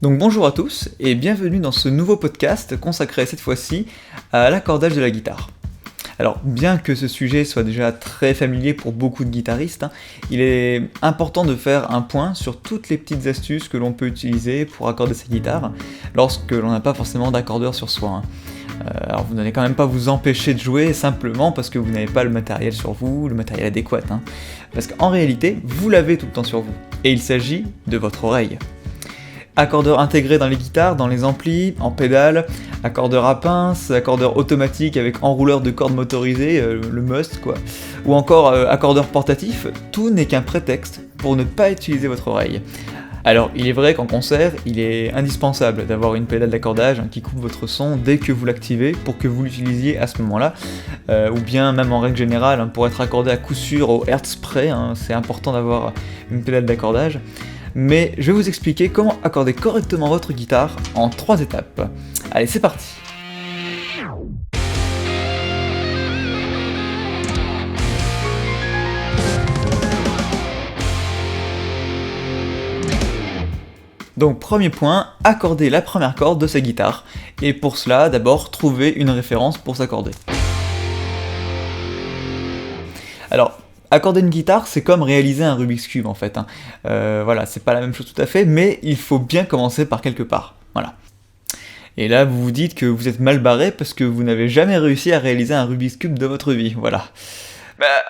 Donc bonjour à tous et bienvenue dans ce nouveau podcast consacré cette fois-ci à l'accordage de la guitare. Alors bien que ce sujet soit déjà très familier pour beaucoup de guitaristes, il est important de faire un point sur toutes les petites astuces que l'on peut utiliser pour accorder sa guitare lorsque l'on n'a pas forcément d'accordeur sur soi. Alors vous n'allez quand même pas vous empêcher de jouer simplement parce que vous n'avez pas le matériel sur vous, le matériel adéquat. Parce qu'en réalité, vous l'avez tout le temps sur vous. Et il s'agit de votre oreille. Accordeur intégré dans les guitares, dans les amplis, en pédale, accordeur à pince, accordeur automatique avec enrouleur de cordes motorisé, le must quoi, ou encore accordeur portatif, tout n'est qu'un prétexte pour ne pas utiliser votre oreille. Alors il est vrai qu'en concert, il est indispensable d'avoir une pédale d'accordage qui coupe votre son dès que vous l'activez pour que vous l'utilisiez à ce moment-là, ou bien même en règle générale, pour être accordé à coup sûr au hertz près, c'est important d'avoir une pédale d'accordage. Mais je vais vous expliquer comment accorder correctement votre guitare en 3 étapes. Allez, c'est parti! Donc premier point, accorder la première corde de sa guitare, et pour cela, d'abord, trouver une référence pour s'accorder. Alors, accorder une guitare, c'est comme réaliser un Rubik's Cube en fait. Voilà, c'est pas la même chose tout à fait, mais il faut bien commencer par quelque part. Voilà. Et là, vous vous dites que vous êtes mal barré parce que vous n'avez jamais réussi à réaliser un Rubik's Cube de votre vie. Voilà.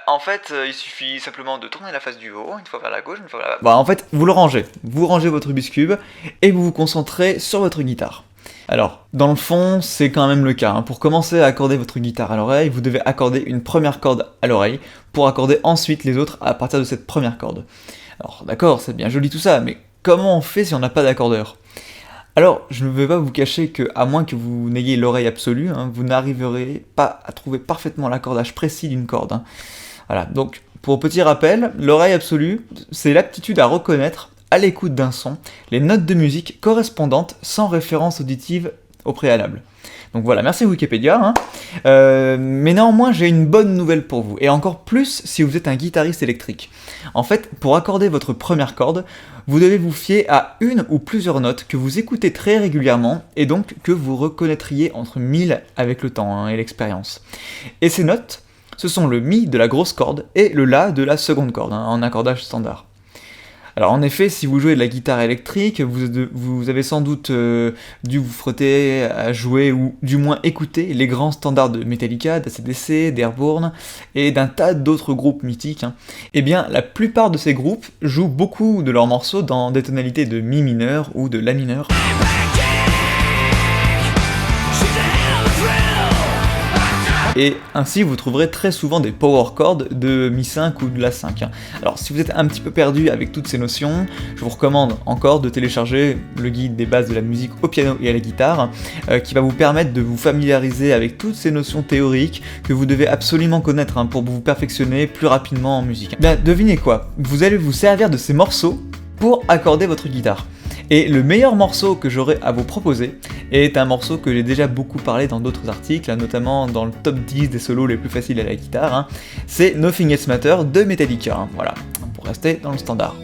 En fait, il suffit simplement de tourner la face du haut, une fois vers la gauche, une fois vers la bas. En fait, vous le rangez. Vous rangez votre Rubik's Cube et vous vous concentrez sur votre guitare. Alors, dans le fond, c'est quand même le cas. Pour commencer à accorder votre guitare à l'oreille, vous devez accorder une première corde à l'oreille, pour accorder ensuite les autres à partir de cette première corde. Alors d'accord, c'est bien joli tout ça, mais comment on fait si on n'a pas d'accordeur ? Alors, je ne vais pas vous cacher que, à moins que vous n'ayez l'oreille absolue, vous n'arriverez pas à trouver parfaitement l'accordage précis d'une corde. Voilà, donc, pour petit rappel, l'oreille absolue, c'est l'aptitude à reconnaître, à l'écoute d'un son, les notes de musique correspondantes sans référence auditive au préalable. Donc voilà, merci Wikipédia. Mais néanmoins, j'ai une bonne nouvelle pour vous, et encore plus si vous êtes un guitariste électrique. En fait, pour accorder votre première corde, vous devez vous fier à une ou plusieurs notes que vous écoutez très régulièrement, et donc que vous reconnaîtriez entre 1000 avec le temps et l'expérience. Et ces notes, ce sont le Mi de la grosse corde et le La de la seconde corde, en accordage standard. Alors en effet, si vous jouez de la guitare électrique, vous avez sans doute dû vous frotter à jouer ou du moins écouter les grands standards de Metallica, d'ACDC, d'Airborne et d'un tas d'autres groupes mythiques. Eh bien, la plupart de ces groupes jouent beaucoup de leurs morceaux dans des tonalités de Mi mineur ou de La mineur. Et ainsi vous trouverez très souvent des power chords de Mi 5 ou de La 5. Alors si vous êtes un petit peu perdu avec toutes ces notions, je vous recommande encore de télécharger le guide des bases de la musique au piano et à la guitare, qui va vous permettre de vous familiariser avec toutes ces notions théoriques que vous devez absolument connaître pour vous perfectionner plus rapidement en musique. Bien, devinez quoi, vous allez vous servir de ces morceaux pour accorder votre guitare. Et le meilleur morceau que j'aurai à vous proposer est un morceau que j'ai déjà beaucoup parlé dans d'autres articles, notamment dans le top 10 des solos les plus faciles à la guitare, c'est Nothing Else Matters de Metallica, voilà, pour rester dans le standard.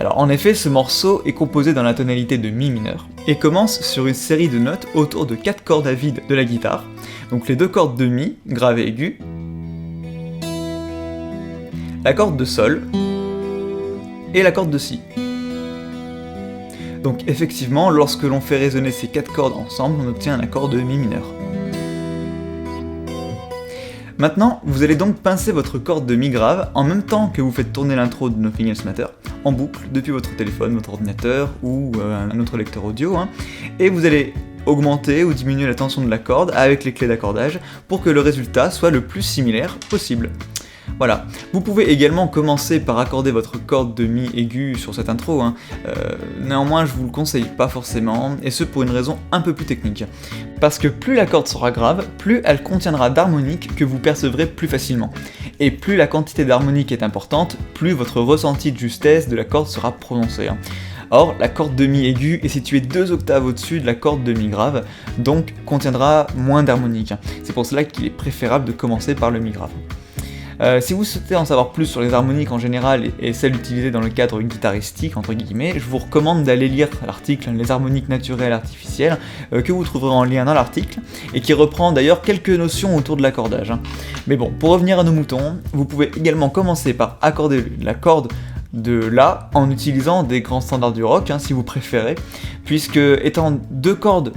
Alors en effet, ce morceau est composé dans la tonalité de Mi mineur, et commence sur une série de notes autour de 4 cordes à vide de la guitare, donc les 2 cordes de Mi, grave et aigu, la corde de Sol, et la corde de Si. Donc effectivement, lorsque l'on fait résonner ces 4 cordes ensemble, on obtient un accord de Mi mineur. Maintenant, vous allez donc pincer votre corde de Mi grave en même temps que vous faites tourner l'intro de Nothing Else Matters en boucle depuis votre téléphone, votre ordinateur ou un autre lecteur audio, et vous allez augmenter ou diminuer la tension de la corde avec les clés d'accordage pour que le résultat soit le plus similaire possible. Voilà. Vous pouvez également commencer par accorder votre corde de Mi aiguë sur cette intro, néanmoins je vous le conseille pas forcément, et ce pour une raison un peu plus technique. Parce que plus la corde sera grave, plus elle contiendra d'harmoniques que vous percevrez plus facilement. Et plus la quantité d'harmoniques est importante, plus votre ressenti de justesse de la corde sera prononcé. Or, la corde de mi aiguë est située 2 octaves au-dessus de la corde de mi grave, donc contiendra moins d'harmoniques. C'est pour cela qu'il est préférable de commencer par le mi grave. Si vous souhaitez en savoir plus sur les harmoniques en général et celles utilisées dans le cadre guitaristique, entre guillemets, je vous recommande d'aller lire l'article Les harmoniques naturelles artificielles, que vous trouverez en lien dans l'article, et qui reprend d'ailleurs quelques notions autour de l'accordage. Mais bon, pour revenir à nos moutons, vous pouvez également commencer par accorder la corde de La en utilisant des grands standards du rock, si vous préférez, puisque étant 2 cordes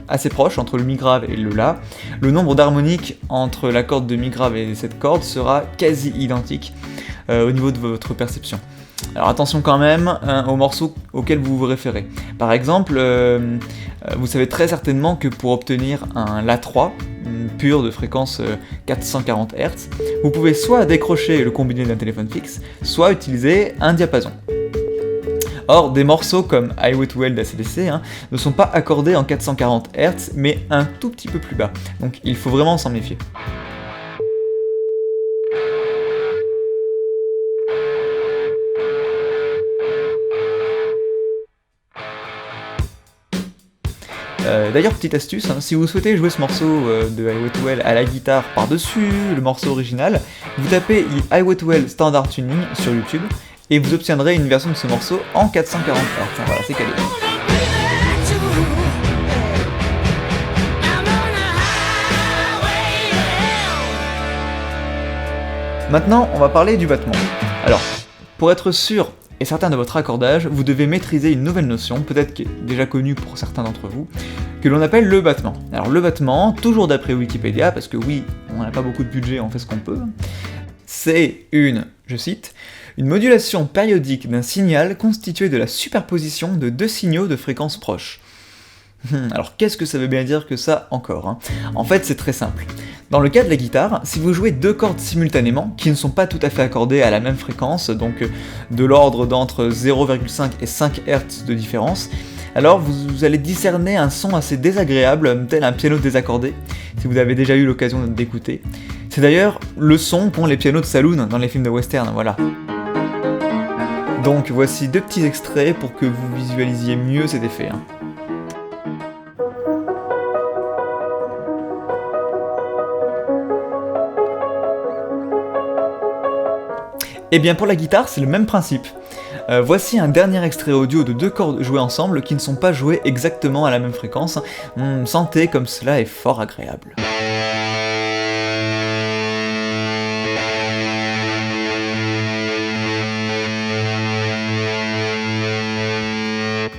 assez proches entre le mi grave et le La, le nombre d'harmoniques entre la corde de mi grave et cette corde sera quasi identique au niveau de votre perception. Alors attention quand même aux morceaux auxquels vous vous référez. Par exemple, vous savez très certainement que pour obtenir un La3 pur de fréquence 440 Hz, vous pouvez soit décrocher le combiné d'un téléphone fixe, soit utiliser un diapason. Or, des morceaux comme Highway to Hell d'ACDC ne sont pas accordés en 440 Hz, mais un tout petit peu plus bas, donc il faut vraiment s'en méfier. D'ailleurs, petite astuce, si vous souhaitez jouer ce morceau de Highway to Hell à la guitare par-dessus le morceau original, vous tapez Highway to Hell Standard Tuning sur YouTube, et vous obtiendrez une version de ce morceau en 440 Hz. Voilà, c'est cadeau. Maintenant, on va parler du battement. Alors, pour être sûr et certain de votre accordage, vous devez maîtriser une nouvelle notion, peut-être qui est déjà connue pour certains d'entre vous, que l'on appelle le battement. Alors le battement, toujours d'après Wikipédia, parce que oui, on n'a pas beaucoup de budget, on fait ce qu'on peut, c'est une, je cite, une modulation périodique d'un signal constitué de la superposition de 2 signaux de fréquences proches. Alors qu'est-ce que ça veut bien dire que ça encore En fait, c'est très simple. Dans le cas de la guitare, si vous jouez 2 cordes simultanément, qui ne sont pas tout à fait accordées à la même fréquence, donc de l'ordre d'entre 0,5 et 5 Hz de différence, alors vous allez discerner un son assez désagréable, tel un piano désaccordé, si vous avez déjà eu l'occasion d'écouter. C'est d'ailleurs le son qu'ont les pianos de saloon dans les films de western, voilà. Donc voici 2 petits extraits pour que vous visualisiez mieux cet effet. Et bien pour la guitare, c'est le même principe. Voici un dernier extrait audio de 2 cordes jouées ensemble qui ne sont pas jouées exactement à la même fréquence. Sentez comme cela est fort agréable.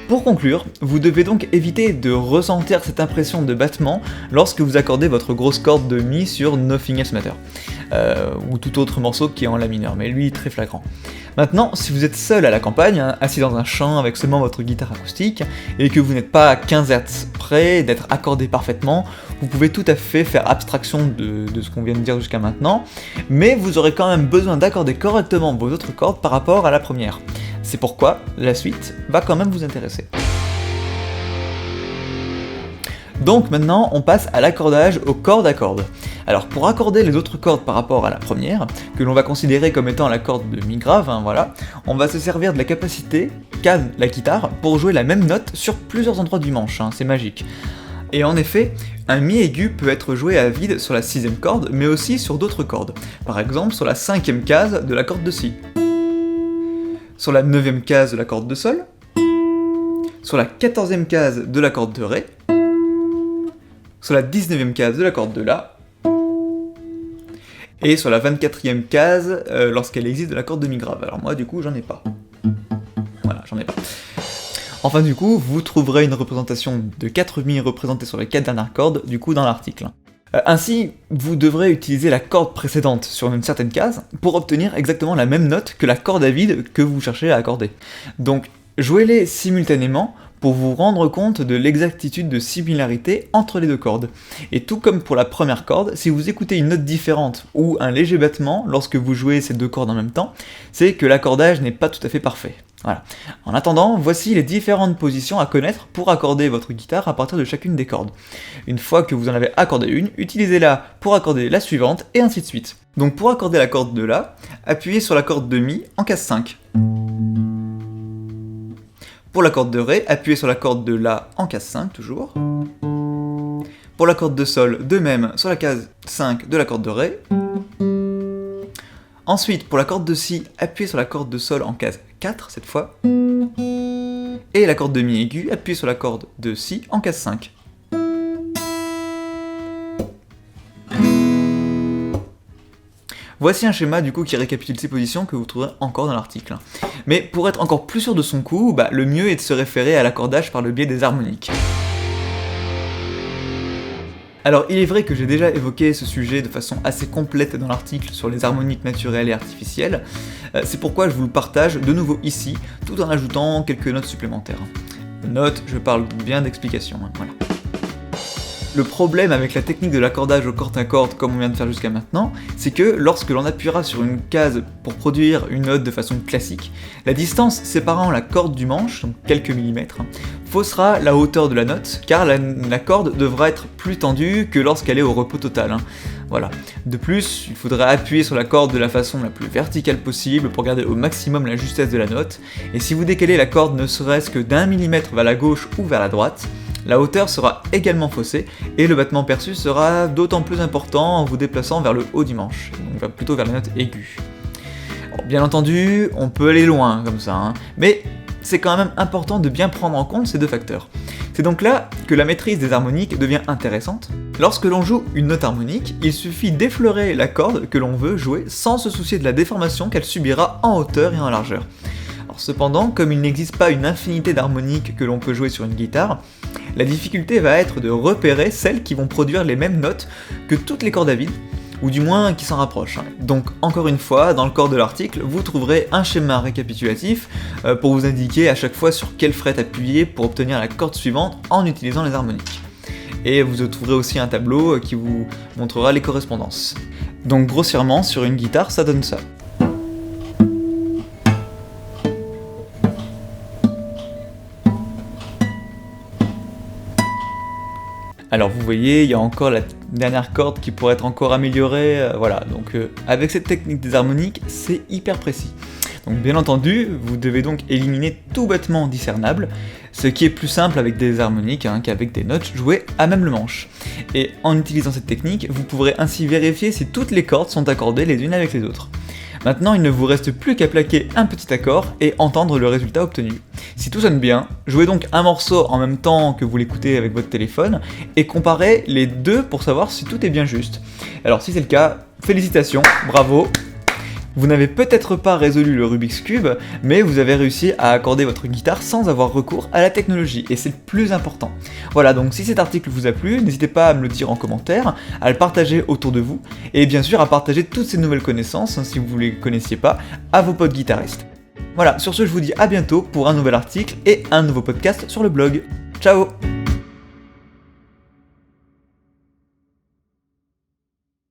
Pour conclure, vous devez donc éviter de ressentir cette impression de battement lorsque vous accordez votre grosse corde de Mi sur Nothing Else Matters, ou tout autre morceau qui est en La mineur, mais lui très flagrant. Maintenant, si vous êtes seul à la campagne, assis dans un champ avec seulement votre guitare acoustique, et que vous n'êtes pas à 15 Hz près d'être accordé parfaitement, vous pouvez tout à fait faire abstraction de ce qu'on vient de dire jusqu'à maintenant, mais vous aurez quand même besoin d'accorder correctement vos autres cordes par rapport à la première. C'est pourquoi la suite va quand même vous intéresser. Donc maintenant, on passe à l'accordage aux cordes à cordes. Alors pour accorder les autres cordes par rapport à la première, que l'on va considérer comme étant la corde de Mi grave, voilà, on va se servir de la capacité qu'a la guitare pour jouer la même note sur plusieurs endroits du manche, c'est magique. Et en effet, un Mi aigu peut être joué à vide sur la 6ème corde, mais aussi sur d'autres cordes. Par exemple sur la 5ème case de la corde de Si, sur la 9ème case de la corde de Sol, sur la 14ème case de la corde de Ré, sur la 19ème case de la corde de La, et sur la 24ème case lorsqu'elle existe de la corde de Mi grave. Alors moi du coup j'en ai pas. Voilà, j'en ai pas. Enfin du coup, vous trouverez une représentation de 4 Mi représentées sur les 4 dernières cordes, du coup dans l'article. Ainsi, vous devrez utiliser la corde précédente sur une certaine case pour obtenir exactement la même note que la corde à vide que vous cherchez à accorder. Donc, jouez-les simultanément pour vous rendre compte de l'exactitude de similarité entre les 2 cordes. Et tout comme pour la première corde, si vous écoutez une note différente ou un léger battement lorsque vous jouez ces 2 cordes en même temps, c'est que l'accordage n'est pas tout à fait parfait. Voilà. En attendant, voici les différentes positions à connaître pour accorder votre guitare à partir de chacune des cordes. Une fois que vous en avez accordé une, utilisez-la pour accorder la suivante, et ainsi de suite. Donc pour accorder la corde de La, appuyez sur la corde de Mi en case 5. Pour la corde de Ré, appuyez sur la corde de La en case 5 toujours. Pour la corde de Sol, de même sur la case 5 de la corde de Ré. Ensuite, pour la corde de Si, appuyez sur la corde de Sol en case 4 cette fois. Et la corde de Mi aiguë, appuyez sur la corde de Si en case 5. Voici un schéma du coup qui récapitule ces positions que vous trouverez encore dans l'article. Mais pour être encore plus sûr de son coup, le mieux est de se référer à l'accordage par le biais des harmoniques. Alors il est vrai que j'ai déjà évoqué ce sujet de façon assez complète dans l'article sur les harmoniques naturelles et artificielles, c'est pourquoi je vous le partage de nouveau ici, tout en ajoutant quelques notes supplémentaires. Notes, je parle bien d'explications, voilà. Le problème avec la technique de l'accordage au corde à corde comme on vient de faire jusqu'à maintenant, c'est que lorsque l'on appuiera sur une case pour produire une note de façon classique, la distance séparant la corde du manche, donc quelques millimètres, faussera la hauteur de la note, car la corde devra être plus tendue que lorsqu'elle est au repos total. Voilà. De plus, il faudra appuyer sur la corde de la façon la plus verticale possible pour garder au maximum la justesse de la note, et si vous décalez la corde ne serait-ce que d'1 millimètre vers la gauche ou vers la droite, la hauteur sera également faussée et le battement perçu sera d'autant plus important en vous déplaçant vers le haut du manche, donc plutôt vers la note aiguë. Alors, bien entendu, on peut aller loin comme ça, mais c'est quand même important de bien prendre en compte ces deux facteurs. C'est donc là que la maîtrise des harmoniques devient intéressante. Lorsque l'on joue une note harmonique, il suffit d'effleurer la corde que l'on veut jouer sans se soucier de la déformation qu'elle subira en hauteur et en largeur. Alors, cependant, comme il n'existe pas une infinité d'harmoniques que l'on peut jouer sur une guitare, la difficulté va être de repérer celles qui vont produire les mêmes notes que toutes les cordes à vide, ou du moins qui s'en rapprochent. Donc encore une fois, dans le corps de l'article, vous trouverez un schéma récapitulatif pour vous indiquer à chaque fois sur quelle frette appuyer pour obtenir la corde suivante en utilisant les harmoniques. Et vous trouverez aussi un tableau qui vous montrera les correspondances. Donc grossièrement, sur une guitare, ça donne ça. Alors vous voyez, il y a encore la dernière corde qui pourrait être encore améliorée, voilà, donc avec cette technique des harmoniques, c'est hyper précis. Donc bien entendu, vous devez donc éliminer tout battement discernable, ce qui est plus simple avec des harmoniques qu'avec des notes jouées à même le manche. Et en utilisant cette technique, vous pourrez ainsi vérifier si toutes les cordes sont accordées les unes avec les autres. Maintenant, il ne vous reste plus qu'à plaquer un petit accord et entendre le résultat obtenu. Si tout sonne bien, jouez donc un morceau en même temps que vous l'écoutez avec votre téléphone et comparez les deux pour savoir si tout est bien juste. Alors si c'est le cas, félicitations, bravo. Vous n'avez peut-être pas résolu le Rubik's Cube, mais vous avez réussi à accorder votre guitare sans avoir recours à la technologie, et c'est le plus important. Voilà, donc si cet article vous a plu, n'hésitez pas à me le dire en commentaire, à le partager autour de vous, et bien sûr à partager toutes ces nouvelles connaissances, si vous ne les connaissiez pas, à vos potes guitaristes. Voilà, sur ce je vous dis à bientôt pour un nouvel article et un nouveau podcast sur le blog. Ciao!